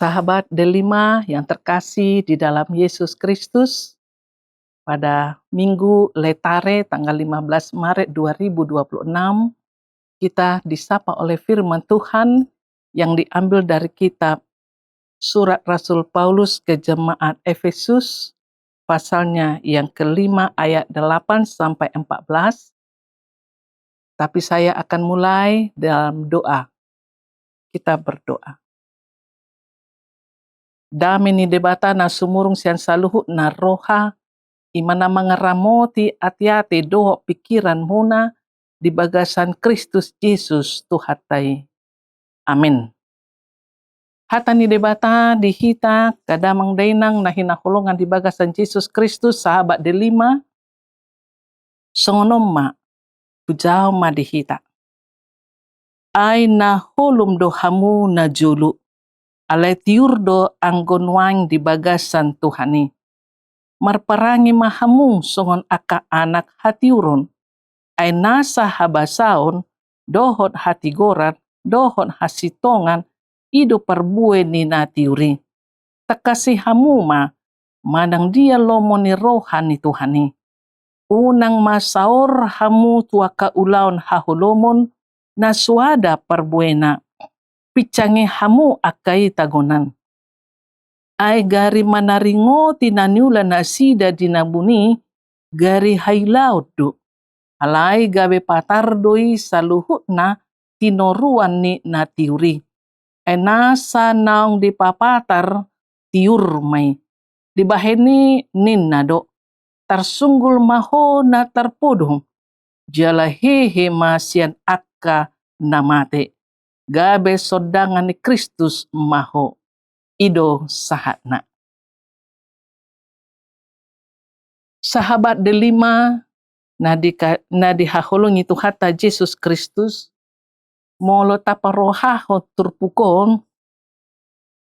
Sahabat delima yang terkasih di dalam Yesus Kristus, pada Minggu Letare tanggal 15 Maret 2026, kita disapa oleh firman Tuhan yang diambil dari kitab Surat Rasul Paulus ke Jemaat Efesus, pasalnya yang kelima ayat 8 sampai 14. Tapi saya akan mulai dalam doa. Kita berdoa. Damini debata na sumurung sian saluhut na roha, imana mengeramoti ati-ati doho pikiran muna di bagasan Kristus Yesus Tuhatai. Amin. Hata ni debata di hita kadamang dainang na hinakulungan di bagasan Yesus Kristus sahabat delima, songonom ma, pujao ma di hita. Ay na hulum do hamu na julu, alay tiurdo anggonwang di bagasan Tuhani. Marparangi mahamu songon aka anak hatiurun, ay nasa habasaon, dohot hatigoran, dohot hasitongan, ido parbue ni natiuri. Takasi hamuma, manang dia lomo ni rohan ni Tuhani. Unang masaor hamu tuaka ulaon hahulomon, na suada parbuena, picangi hamu akai tagonan. Ay gari manaringo tinaniula na sida dinabuni, gari hailaut do. Alay gabe patardoi saluhut na tinoruan ni natiuri. Ay nasa naong dipapatar tiur may. Dibaheni ninnado. Tarsunggul maho na tarpodong. Jalahehe masian akka namate. Gabe sodangan ni Kristus maho. Ido sahatna. Sahabat delima na dihahulungi Tuhata Yesus Kristus, molo taparohaho turpukon,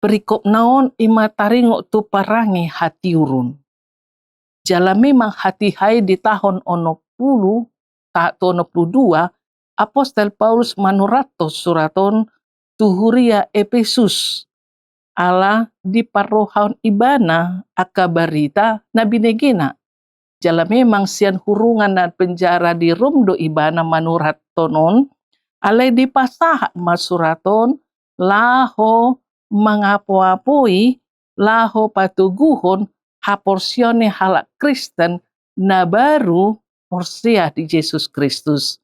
perikop naon ima taringo tu parangi hatiurun. Jala memang hati hai di tahun 20, tahun 22, Apostel Paulus manurato suraton tuhuria Efesus, ala di parohaun ibana akabarita na binegena. Jala memang sian hurungan na penjara di Rom do ibana manurat tonon, alay di pasahat masuraton, laho mangapo-apoi, laho patuguhon, haporsione halak Kristen na baru porsia di Yesus Kristus.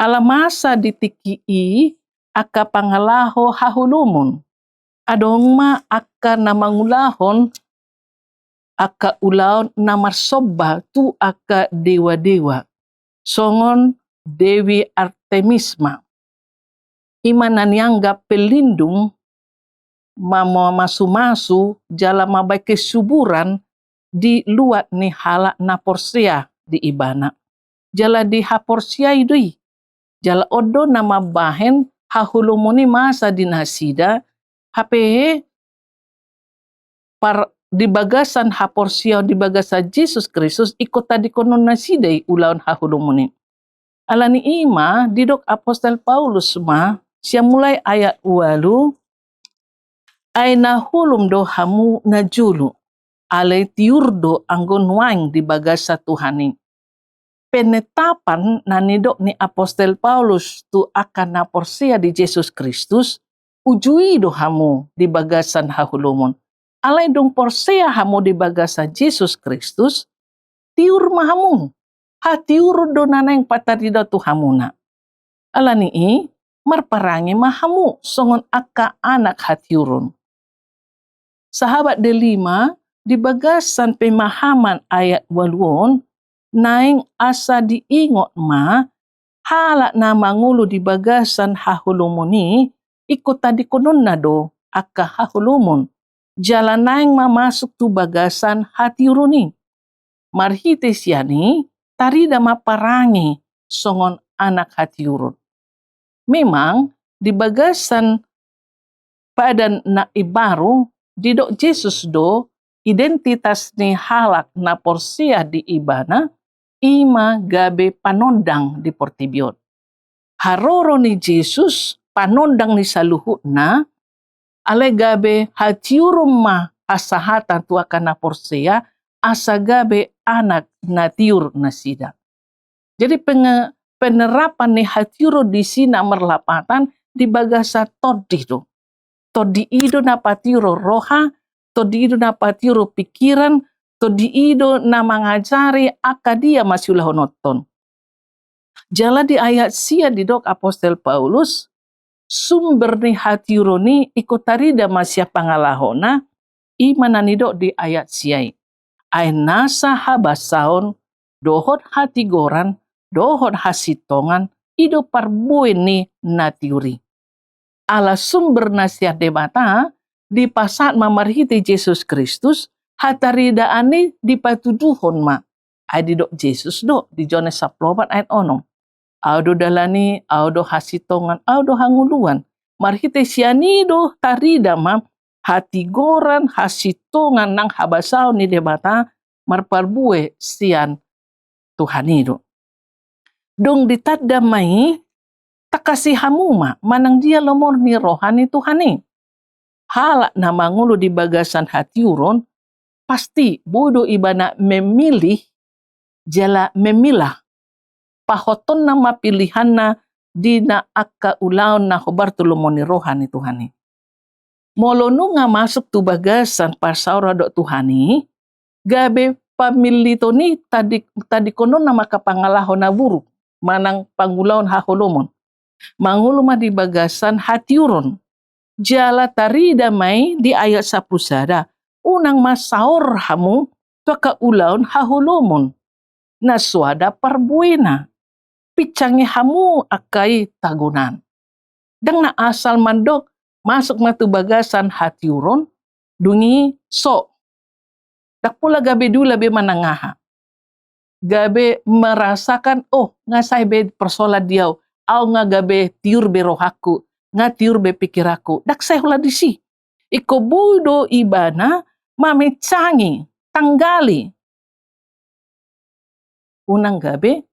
Alamasa ditikii aka pangalaho hahulumun. Adong ma aka namangulahon aka ulaon namarsoba tu aka dewa-dewa. Songon Dewi Artemisma. Imana nianggap pelindung masu-masu jala mabay kesuburan di luat ni halak na porsia di ibana. Jala di haporsia idui. Jala odo nama bahen hahulumuni masa dinasida hape di bagasan haporsia di bagasan Yesus Kristus ikut tadi konon nasidai ulaun hahulumuni. Alani ima didok Apostel Paulus ma siya mulai ayat 8 ay nahulum do hamu na julu alay tiurdo anggon wang di bagasa Tuhani. Penetapan na nidok ni Apostel Paulus tu akan na porsia di Yesus Kristus ujui do hamu di bagasan hahulumon. Alay dong porsia hamu di bagasan Yesus Kristus tiur mahamu. Hatiur do nanang patarida tu hamuna. Alani marparangi mahamu songon aka anak hatiurun. Sahabat delima di bagasan pemahaman ayat 8 naing asa diingot ma halak na mangulu di bagasan hahulumuni ikut tadi konon nado aka hahulumun. Jalan naing mamasuk tu bagasan hatiuruni. Marhite siani tarida maparangi songon anak hatiurun. Memang di bagasan padan na ibaru didok Yesus do identitas ni halak na porsia di ibana ima gabe panondang di portibion. Haroro ni Yesus panondang ni saluhut na Ale gabe hatiurum ma asahatan tu akan na porsea asa gabe anak na tiur na sida. Jadi penerapan ni hatiuro di sina merlapatan di bagasa todi do. Todi ido na patiuro roha, todi ido na patiuro pikiran, todi ido na mengajari akadia masiulah honoton. Jala di ayat sia di dok Apostel Paulus, sumber ni hatiuro ni ikotarida masya pangalahona, imanani dok di ayat siai. Ay nasa habasaon, dohot hati goran, dohot hasitongan, ido parbuen ni natiuri. Ala sumber nasihat debata, di pasat mamarhiti Yesus Kristus, hatarida ani dipatuduhon ma. Ay di dok Yesus dok, di Johannes 10 ayat 6. Audo dalani, audo hasitongan, audo hanguluan. Marhiti sianido tarida ma, hati goran, hasitongan nang habasao ni debata, marparbue sian Tuhan itu. Dong ditadda mai, takasi hamuma, manang dia lomor ni rohani Tuhani. Halak na mangulo di bagasan hati uron, pasti bodo ibana memilih, jala memilah. Pahoton na mapilihan na di na akka ulaon na hobar tulumoni rohani Tuhani. Molonu nga masuk tu bagasan pasaura dok Tuhani, gabe pamilito ni tadi kono na makapangalahon na buruk, manang pangulaon haholomon. Manguluma di bagasan hatiuron. Jala tarida mai di ayat 10 sada. Unang masaor hamu tuaka ulaon haholomon. Naswada parbuena. Picangi hamu akai tagunan. Dang na asal mandok masuk matu bagasan hatiuron dungi so. Dak pula gabe dula be manangaha. Gabe merasakan ngasai be persoalan diau. Au nga gabe tiur be rohaku. Nga tiur be pikiraku. Dak saya hula disi. Iko budo ibana mamecangi. Tanggali. Unang gabe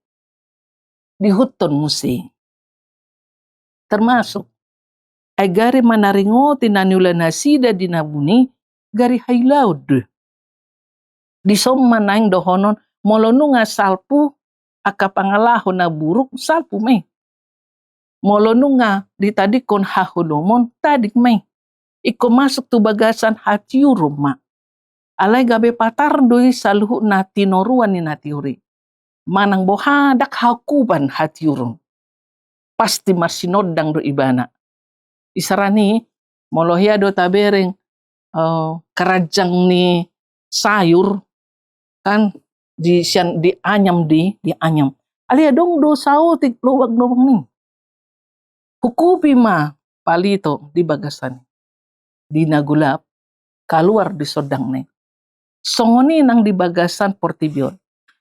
dihuton musi. Termasuk ay gari manaringo tinanula nasida dinabuni gari hailaud. Di sommanang dohonon molonu nga salpu akapangalahon na buruk salpu may. Molonu nga ditadikon hahulomon tadik may. Iko masuk tu bagasan hatiurum ma. Alay gabe patardoi saluhu na tinoruan ni natiuri. Manang bohadak hakuban hatiurum. Pasti marsinodang do ibana. Isarani molohia do tabereng kerajang ni sayur kan di anyam. Alia dong do sautik luwag lubang ni. Hukupi ma palito di bagasan. Di nagulap keluar di sodang ni. Songoni nang di bagasan portibion.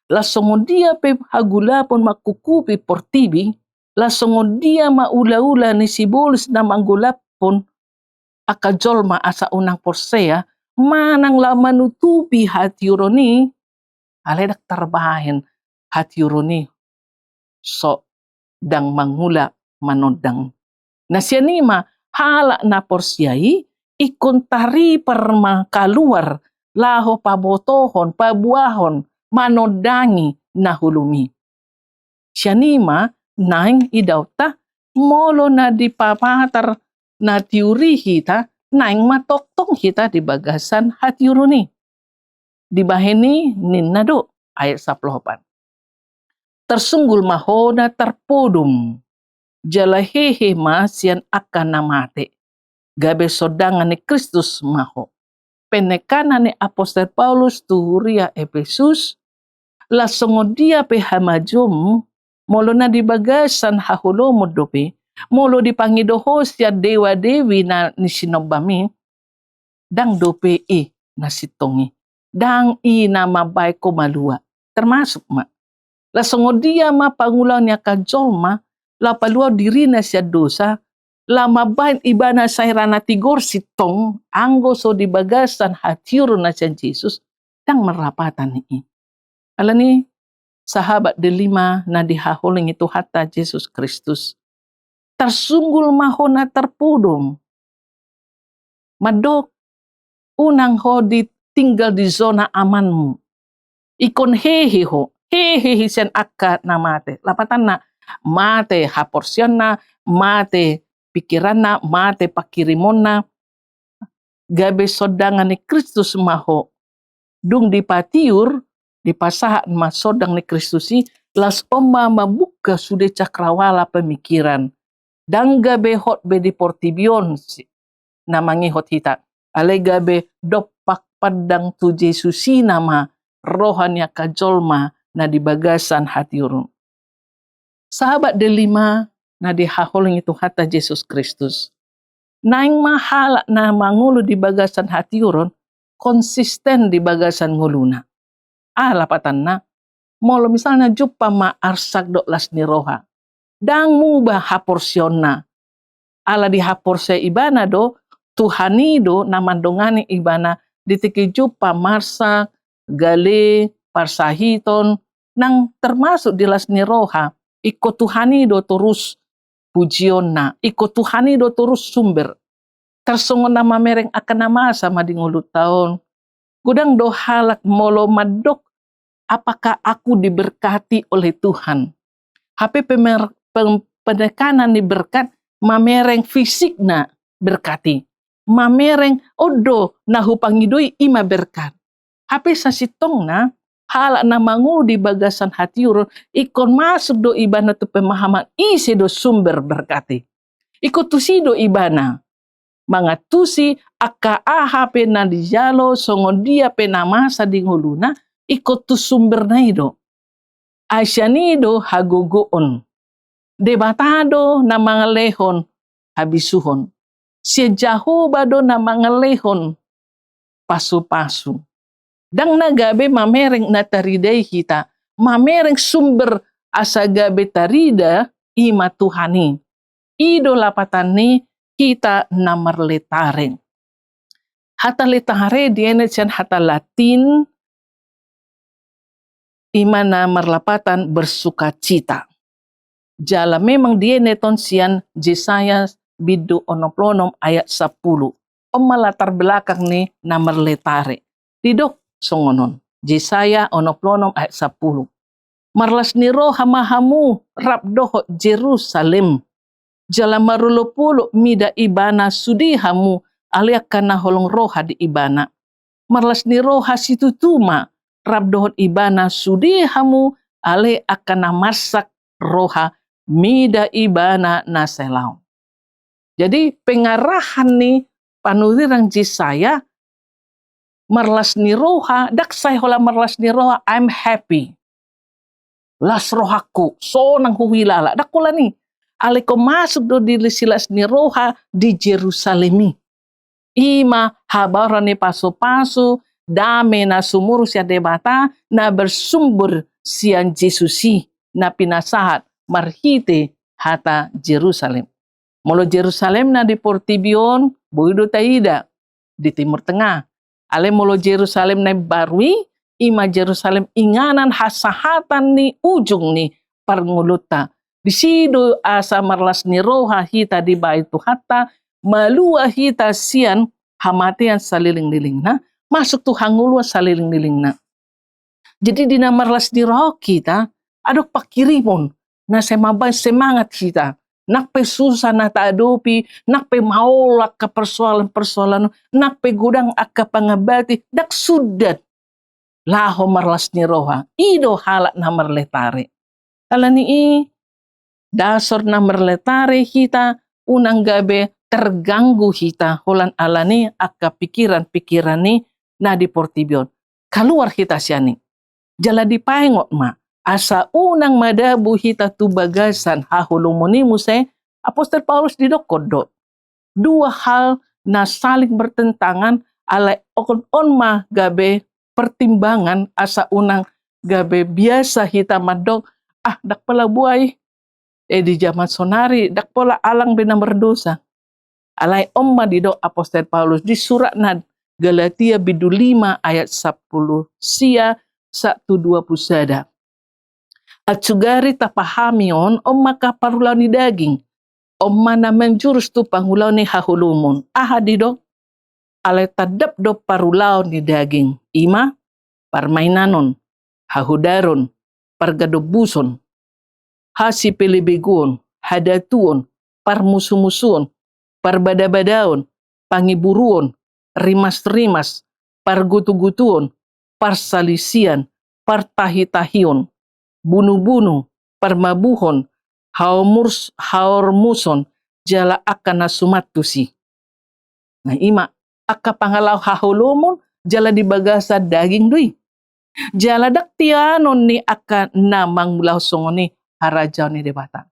La songodia pe hagulapon makukupi portibi. La songodia maula-ula ni sibolis na manggulapon akajolma asa unang porsea manang la manutupi hati uroni aledak tarbahin hati uroni so dang mangula manodang. Nasianima hala na porsiai ikon tari perma kaluar laho pabotohon pabuahon manodangi nahulumi. Sianima naing idauta molo na dipapatar na tiuri kita naing matoktong kita di bagasan hati uruni. Di bahini ninnado ayat 18. Tersunggul mahona terpodum. Jalahehe masian akan namate. Gabe sodangan ni Kristus maho. Penekanan ni Apostel Paulus tuhuria Efesus. Lasongo dia pe hamajum. Molo na di bagasan hahulomo dope. Molo di pangidoho siya dewa-dewi na nisinobami. Dang dope na sitongi. Dang na mabay ko malua. Termasuk ma. Lasongo dia ma pangulaw niya kajolma. La paluaw diri na siya dosa. La mabain ibana sa hirana tigor sitong. Anggo so di bagasan hatiro na siya Jesus. Dang marapatan ni. Alani sahabat delima na dihahuling itu hatta Yesus Kristus. Tersunggul mahona terpudum. Madok unang ho tinggal di zona amanmu. Ikon hehe ho. Hehe sen akka na mate. Lapatan na mate haporsion na, mate pikiran na, mate pakirimon na. Gabe sodangan ni Kristus maho. Dung dipatiur, dipasahan masodang ni Kristus si, las oma mabuka sudah cakrawala pemikiran. Dan gabe hot be di portibion namangi hot hita. Ale gabe dopak padang tu Jesusi nama rohanya kajolma na di bagasan hati urun. Sahabat delima na di haholing itu hata Yesus Kristus. Naing mahala na mangulu di bagasan hati urun, konsisten di bagasan nguluna. Lapatan na, molo misalnya jumpa ma arsak dok las ni roha. Dang mubah haporsion na. Ala di haporse ibana do, Tuhani do namandongani ibana ditiki jumpa marsak, gale, parsahiton, nang termasuk di las ni roha. Iko Tuhani do terus pujion na. Iko Tuhani do terus sumber. Tersongon nama mereng akan nama sama di ngulut tahun. Gudang do halak molo madok, apakah aku diberkati oleh Tuhan? HP penekanan ni berkat, mamereng fisik na berkati. Mamereng odo na hupangidoi ima berkat. HP sasitong na, halak na mangu di bagasan hati urun, ikon masuk do ibana tu pemahaman isi do sumber berkati. Ikut tusi do ibana. Mga tusi aka ahap na di jalo songon dia penamasa di nguluna ikut tu sumber na ido. Asyanido hagogoon. Debatado na mga lehon habisuhon. Siya jahubado na mga lehon pasu-pasu. Dang nagabe mamereng na tariday kita. Mamereng sumber asa gabe tarida ima Tuhani. Ido lapatan ni kita namarletaren. Hata letare diene sian hata Latin ima namarlapatan bersukacita. Jala memang diene ton sian Yesaya bidu onoplonom ayat 10. Latar belakang ni namarletare. Didok songonon. Yesaya onoplonom ayat 10. Marlas ni roha mahamu rabdoho Jerusalem. Jala marulo-pulo mida ibana sudihamu aliak kana holong roha di ibana. Marlas ni roha situtuma rabdohot ibana sudihamu ale akan masak roha mida ibana naselau. Jadi pengarahan ni panurirang Yesaya marlas ni roha daksay hola marlas ni roha I'm happy. Las rohaku so nang huwilala dakula ni. Ale ko masuk do di silas ni roha di Jerusalemi. Ima habaran ni paso-paso, dame na sumuru siya debata, na bersumber siyan Jesusi, na pinasahat, marhite hata Jerusalem. Molo Jerusalem na di Portibion, buido taida, di Timur Tengah. Ale molo Jerusalem na barwi, ima Jerusalem inganan hasahatan ni ujung ni parnguluta. Di sido asa marlas ni roha hita di baitu hatta malua hita sian hamatian saliling-liling na masuk tu hangulua saliling-liling na. Jadi di marlas ni roha kita adok pakirimon na semabay semangat kita. Nakpe susah na taadopi, nakpe maulak ke persoalan-persoalan, nakpe gudang akka pangabati, dak sudat. Laho marlas ni roha, ido halak na marletare. Alani dasar na merletare kita unang gabe terganggu kita holan alani akka pikiran-pikiran ni na di Portibion. Keluar kita siani. Jala dipaengot ma. Asa unang madabu kita tu bagasan hahulumonimu se Apostol Paulus didokodo. Dua hal na saling bertentangan ala on ma gabe pertimbangan asa unang gabe biasa kita madok dak pala buay di zaman sonari dak pola alang bena berdosa. Alai omma dido Apostol Paulus di surat na Galatia bidu 5 ayat 10 sia 1:20 sada. At sugari tapahamion omma kaparulaw ni daging. Omma na menjurus tu pangulaw ni hahulumon. Dido alay tadap do parulaw ni daging. Ima, parmainanon, hahudaron, pargadobuson, hasipilibigun, hadatuon, parmusumusun, parbadabadaon, pangiburuon, rimas-rimas, pargutu-gutuon, parsalisian, partahitahion, bunuh-bunuh, parmabuhon, haormuson, jala akan nasumatusi. Nah ima, aka pangalaw hahulumon, jala dibagasa daging dui. Jala daktianon ni aka namang mulaw songoni harajaw ni debata.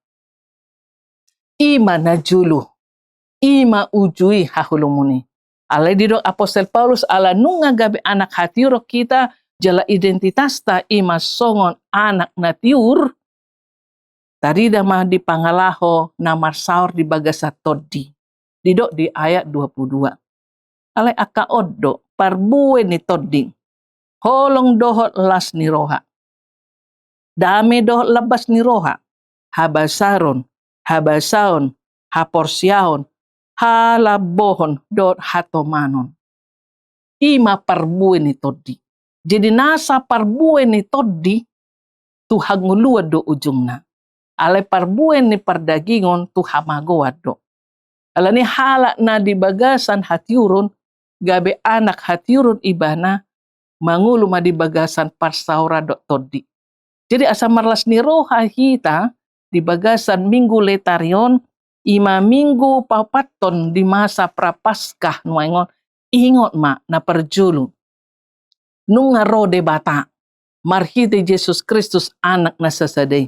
Ima na julu, ima ujui hahulumuni. Alay didok Apostel Paulus ala nunga gabi anak hatiuro kita, jala identitas ta ima songon anak na tiur, tarida mah di pangalaho na marsaur di bagasa toddi. Didok di ayat 22. Alay aka oddo parbue ni toddi. Holong dohot las ni roha. Dame dohot labas ni roha. Habasaron, habasaon, haporsiaon, halabohon dohot hatomanon. Ima parbue ni toddi. Jadi nasa parbue ni toddi, Tuhan nguluad do ujungna. Alay parbue ni pardagingon Tuhan magawa do. Ala ni halak na di bagasan hatiurun, gabe anak hatiurun ibana, mangulu ma di bagasan parsaura do toddi. Jadi asa marlas ni roha hita, di bagasan minggu letarion, ima minggu papaton di masa prapaskah nuangon, ingot ma na perjulu. Nung rode bata, marhite Yesus Kristus anak na sasadey.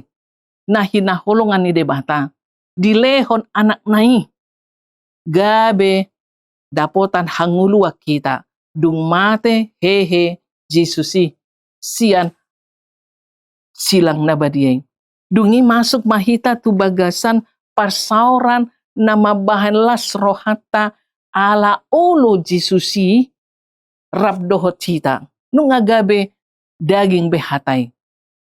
Na hinahulungan ni debata, dilehon anak nai. Gabe dapotan hangulua kita, dung mate hehe Jesusi, sian silang nabadiyeng. Dungi masuk mahita tu bagasan parsauran na mabahan las rohata ala olo Jesusi rabdohot cita. Nunga gabe daging behatay.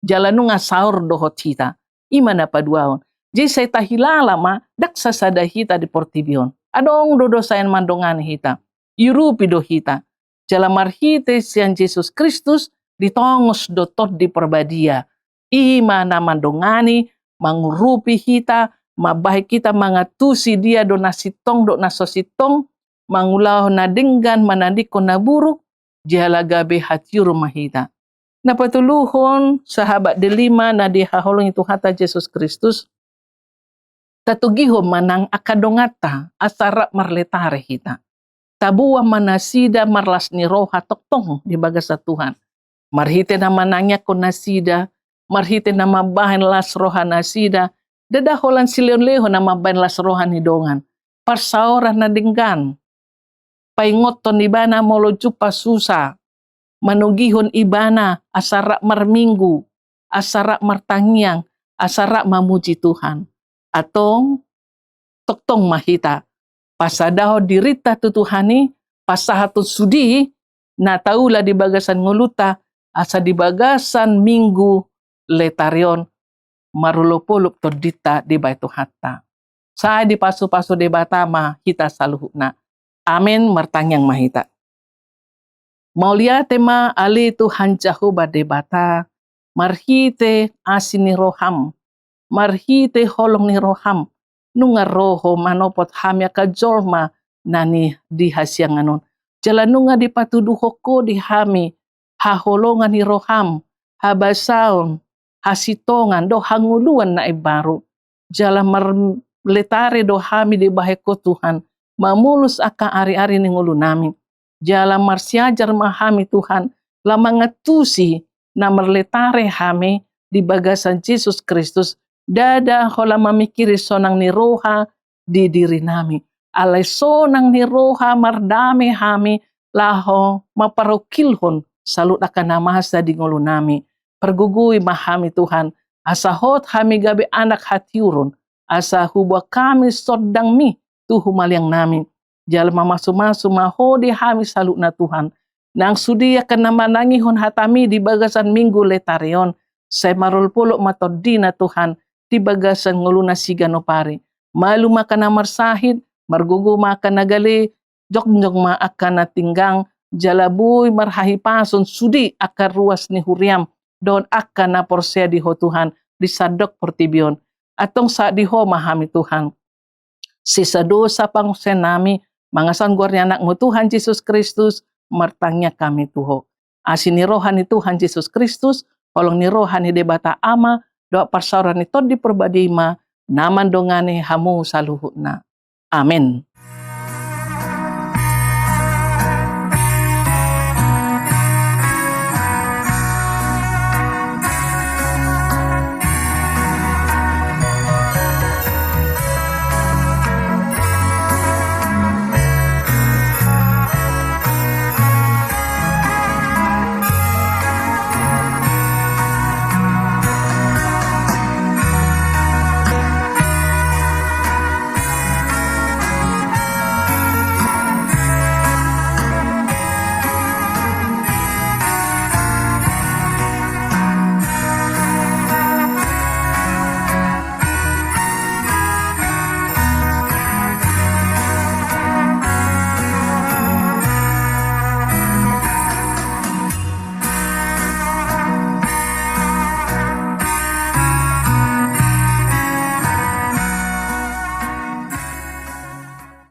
Jala nunga saur dohot cita. Imana paduaon. Jadi saya tahilala ma daksa sada hita di portibion. Adong dodo sayan mandongan hita. Irupi do hita. Jala marhite sian Jesus Kristus ditongos dotot di perbadia. Ima na mandongani mangurupi hita. Mabahi kita mangatusi dia do nasitong do nasositong. Mangulau na denggan manandiko na buruk. Jala gabe hatiur mahita. Napatuluhon sahabat delima na dihaholong itu hata Jesus Kristus. Tatugiho manang akadongata asarap marletare hita. Tabuwa manasida marlas ni roha toktong di bagasa Tuhan. Marhite na manangnya ko nasida. Marhite na mabahan las roha nasida. Dadaholan silion-leho na mabahan las roha ni dongan. Parsaora na dinggan. Paingoton ibana molo jupa susa. Manugihon ibana asarak marminggu, asarak martangyang, asarak mamuji Tuhan. Atong toktong mahita, pasadaho dirita tutuhani, pasahatun sudi, na taula di bagasan nguluta, asa di bagasan minggu letarion, marulupulup tordita di baitu hatta. Saya di pasu-pasu debata mahita saluhuna. Amin martangyang mahita. Maulia tema ali Tuhan Jehovah debata, marhite asini roham, marhite holong ni roham, nunga roho manopot hamya kajolma nani di hasyanganon. Jala nunga di patuduhoko di hami, haholongan ni roham, habasaon, hasitongan, do hanguluan na ibaru. Jala marletare do hami di baheko Tuhan, mamulus aka ari-ari ni ngulu namin. Jala marsiajar mahami Tuhan, lamangatusi na merletare hami di bagasan Jesus Kristus, dada hola mamikiri sonang ni roha di diri nami. Alay sonang ni roha mardami hami, laho maparokilhon salut akan namasa di ngulu nami. Pergugui mahami Tuhan, asahot hami gabi anak hatiurun, asa hubwa kami sodang mi, tuhu maliang nami. Jala mamasu-masu mahodi hami salut na Tuhan. Nang sudia ka naman nangihon hatami di bagasan minggu letarion. Say marulpulok matodi na Tuhan di bagasan ngulu na siga no pari. Malu maka na marsahid, margugu maka nagali, jok ma akan tinggang jalabui marhahi pasun sudi akan ruas ni huriam don akan na porsea di ho Tuhan disadok portibion atong sa di ho mahami Tuhan sisa dosa pang senami mangasan guarnya anak mo Tuhan Yesus Kristus martangnya kami tuho asin ni rohani Tuhan Yesus Kristus kolong ni rohani debata ama doa parsauran ni tod di perbadima naman dongane hamu saluhutna amin.